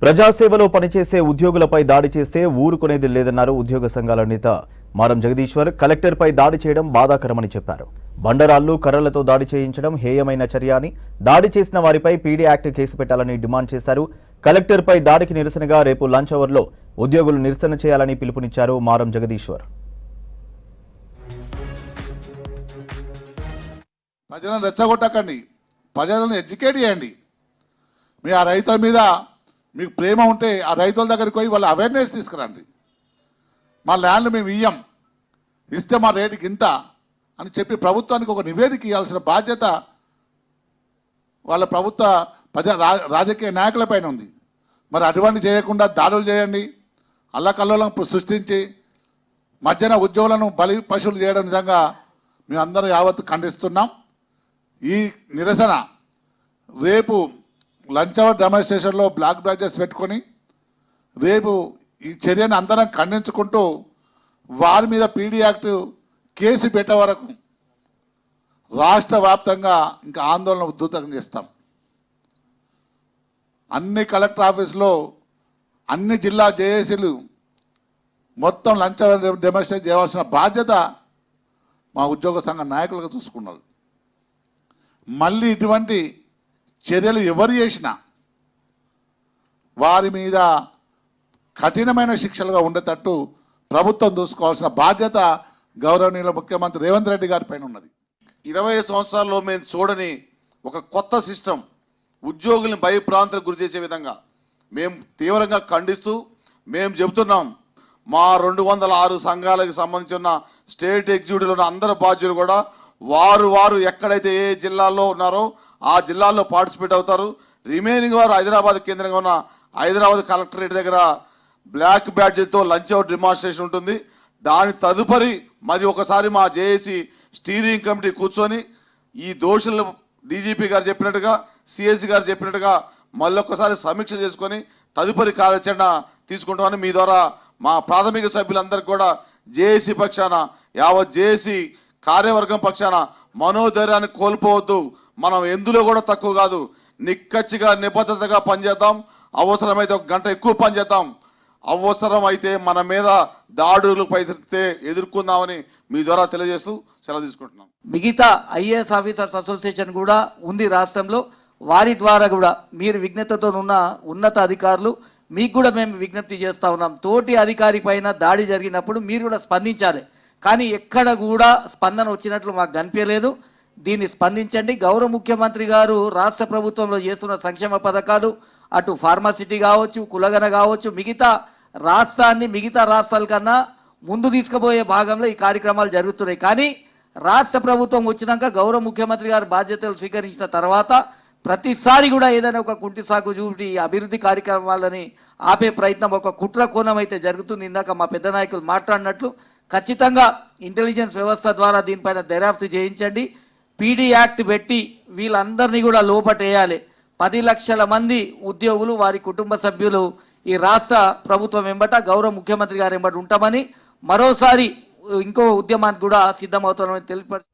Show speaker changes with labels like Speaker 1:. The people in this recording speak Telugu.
Speaker 1: ప్రజాసేవలో పనిచేసే ఉద్యోగులపై దాడి చేస్తే ఊరుకునేది లేదన్నారు ఉద్యోగ సంఘాల నేత మారం జగదీశ్వర్. కలెక్టర్పై దాడి చేయడం బాధాకరమని చెప్పారు. బండరాళ్లు కర్రలతో దాడి చేయించడం హేయమైన చర్య అని, దాడి చేసిన వారిపై పీడీ యాక్ట్ కేసు పెట్టాలని డిమాండ్ చేశారు. కలెక్టర్పై దాడికి నిరసనగా రేపు లంచ్ అవర్లో ఉద్యోగులు నిరసన చేయాలని పిలుపునిచ్చారు మారం జగదీశ్వర్.
Speaker 2: ప్రజలను రెచ్చగొట్టకండి, ప్రజలను ఎడ్యుకేట్ చేయండి. మీ ఆ రైతుల మీద మీకు ప్రేమ ఉంటే ఆ రైతుల దగ్గరికి పోయి వాళ్ళ అవేర్నెస్ తీసుకురండి. మా ల్యాండ్ మేము ఇస్తే మా రేటుకి ఇంత అని చెప్పి ప్రభుత్వానికి ఒక నివేదిక ఇవ్వాల్సిన బాధ్యత వాళ్ళ ప్రభుత్వ రాజకీయ నాయకులపైన ఉంది. మరి అటువంటి చేయకుండా దాడులు చేయండి, అల్లకల్లోలం సృష్టించి మధ్యన ఉద్యోగులను బలి పశువులు చేయడం నిజంగా మేమందరం యావత్తు ఖండిస్తున్నాం. ఈ నిరసన రేపు లంచ్ అవర్ డెమాన్స్ట్రేషన్లో బ్లాక్ బ్యాచెస్ పెట్టుకొని రేపు ఈ చర్యను అందరం ఖండించుకుంటూ వారి మీద పీడీ యాక్ట్ కేసు పెట్టే వరకు రాష్ట్ర వ్యాప్తంగా ఇంకా ఆందోళన ఉధృతం చేస్తాం. అన్ని కలెక్టర్ ఆఫీసులో అన్ని జిల్లా జేఏసీలు మొత్తం లంచ్ అవర్ డెమాన్స్ట్రేషన్ చేయవలసిన బాధ్యత మా ఉద్యోగ సంఘ నాయకులుగా చూసుకున్నారు. మళ్ళీ ఇటువంటి చర్యలు ఎవరు చేసినా వారి మీద కఠినమైన శిక్షలుగా ఉండేటట్టు ప్రభుత్వం చూసుకోవాల్సిన బాధ్యత గౌరవనీయుల ముఖ్యమంత్రి రేవంత్ రెడ్డి గారి పైన ఉన్నది.
Speaker 3: 20 సంవత్సరాల్లో మేము చూడని ఒక కొత్త సిస్టమ్, ఉద్యోగుల్ని భయభ్రాంతులకు గురి చేసే విధంగా మేము తీవ్రంగా ఖండిస్తూ మేము చెబుతున్నాం. మా 206 సంఘాలకు సంబంధించిన స్టేట్ ఎగ్జిక్యూటివ్లో ఉన్న అందరు బాధ్యులు కూడా వారు ఎక్కడైతే ఏ జిల్లాల్లో ఉన్నారో ఆ జిల్లాల్లో పార్టిసిపేట్ అవుతారు. రిమైనింగ్ వారు హైదరాబాద్ కేంద్రంగా ఉన్న హైదరాబాద్ కలెక్టరేట్ దగ్గర బ్లాక్ బ్యాడ్జ్తో లంచ్ అవర్ డెమాన్స్ట్రేషన్ ఉంటుంది. దాని తదుపరి మరి ఒకసారి మా జేఏసీ స్టీరింగ్ కమిటీ కూర్చొని ఈ దోషులను డీజీపీ గారు చెప్పినట్టుగా, సిఎస్సి గారు చెప్పినట్టుగా మళ్ళొక్కసారి సమీక్ష చేసుకొని తదుపరి కార్యాచరణ తీసుకుంటామని మీ ద్వారా మా ప్రాథమిక సభ్యులందరికీ కూడా జేఏసీ పక్షాన, యావత్ జేఏసీ కార్యవర్గం పక్షాన మనోధైర్యాన్ని కోల్పోవద్దు. మనం ఎందులో కూడా తక్కువ కాదు, నిక్కచ్చిగా నిబద్ధతగా పనిచేద్దాం. అవసరమైతే 1 గంట ఎక్కువ పనిచేద్దాం. అవసరమైతే మన మీద దాడులు పైతే ఎదుర్కొందామని మీ ద్వారా తెలియజేస్తూ సెలవు తీసుకుంటున్నాం.
Speaker 4: మిగతా ఐఏఎస్ ఆఫీసర్స్ అసోసియేషన్ కూడా ఉంది రాష్ట్రంలో. వారి ద్వారా కూడా మీరు విజ్ఞతతో ఉన్న ఉన్నత అధికారులు మీకు కూడా మేము విజ్ఞప్తి చేస్తూ ఉన్నాం. తోటి అధికారి పైన దాడి జరిగినప్పుడు మీరు కూడా స్పందించాలి. కానీ ఎక్కడ కూడా స్పందన వచ్చినట్లు మాకు కనిపించలేదు. దీన్ని స్పందించండి. గౌరవ ముఖ్యమంత్రి గారు రాష్ట్ర ప్రభుత్వంలో చేస్తున్న సంక్షేమ పథకాలు, అటు ఫార్మాసిటీ కావచ్చు, కులగన కావచ్చు, మిగతా రాష్ట్రాల కన్నా ముందు తీసుకుపోయే భాగంలో ఈ కార్యక్రమాలు జరుగుతున్నాయి. కానీ రాష్ట్ర ప్రభుత్వం వచ్చినాక గౌరవ ముఖ్యమంత్రి గారు బాధ్యతలు స్వీకరించిన తర్వాత ప్రతిసారి కూడా ఏదైనా ఒక కుంటి సాగు చూపి అభివృద్ధి కార్యక్రమాలని ఆపే ప్రయత్నం, ఒక కుట్ర కోణం అయితే జరుగుతుంది. ఇందాక మా పెద్ద నాయకులు మాట్లాడినట్లు ఖచ్చితంగా ఇంటెలిజెన్స్ వ్యవస్థ ద్వారా దీనిపైన దర్యాప్తు చేయించండి. పీడీ యాక్ట్ పెట్టి వీళ్ళందరినీ కూడా లోపటేయాలి. 10 లక్షల మంది ఉద్యోగులు, వారి కుటుంబ సభ్యులు ఈ రాష్ట్ర ప్రభుత్వం వెంబట, గౌరవ ముఖ్యమంత్రి గారు వెంబట ఉంటామని మరోసారి ఇంకో ఉద్యమానికి కూడా సిద్ధమవుతామని తెలియపరు.